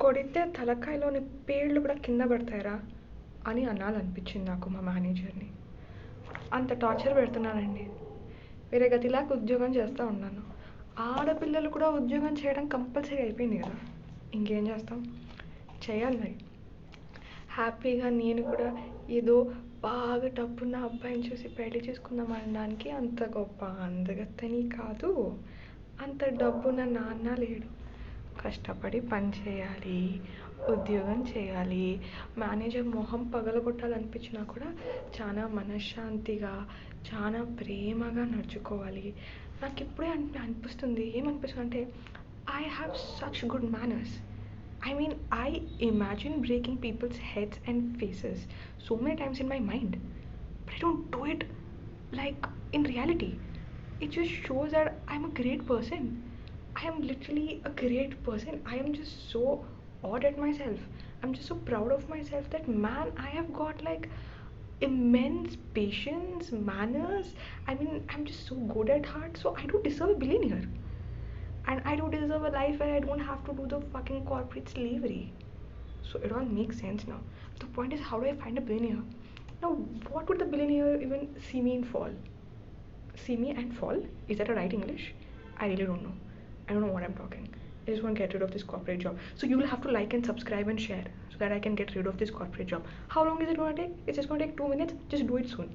కొడితే తలకాయలోని పేర్లు కూడా కింద పడతాయిరా అని అనాలనిపించింది నాకు మా మేనేజర్ని. అంత టార్చర్ పెడుతున్నానండి. వేరే గతిలాగా ఉద్యోగం చేస్తూ ఉన్నాను. ఆడపిల్లలు కూడా ఉద్యోగం చేయడం కంపల్సరీ అయిపోయింది కదా, ఇంకేం చేస్తాం, చేయాలి మరి. హ్యాపీగా నేను కూడా ఏదో బాగా డబ్బున్న అబ్బాయిని చూసి పెళ్లి చేసుకుందాం అనడానికి అంత గొప్ప అందగత్తని కాదు, అంత డబ్బున్న నాన్న లేడు. కష్టపడి పని చేయాలి, ఉద్యోగం చేయాలి. మేనేజర్ మొహం పగలగొట్టాలనిపించినా కూడా చాలా మనశ్శాంతిగా చాలా ప్రేమగా నడుచుకోవాలి. నాకు ఇప్పుడే అనిపిస్తుంది, ఏమనిపిస్తుంది అంటే I have such good manners. I mean, I imagine breaking people's heads and faces so many times in my mind, but I don't do it like in reality. It just shows that I'm a great person. I am literally a great person. I am just so awed at myself. I'm just so proud of myself that man, I have got like immense patience, manners. I mean, I'm just so good at heart, so I don't deserve a billionaire. And I do deserve a life where I don't have to do the fucking corporate slavery. So it all makes sense now. The point is, how do I find a billionaire? Now, what would the billionaire even see me in fall? See me and fall? Is that a right English? I really don't know. I don't know what I'm talking. I just want to get rid of this corporate job. So you will have to like and subscribe and share so that I can get rid of this corporate job. How long is it going to take? It's just going to take 2 minutes. Just do it soon.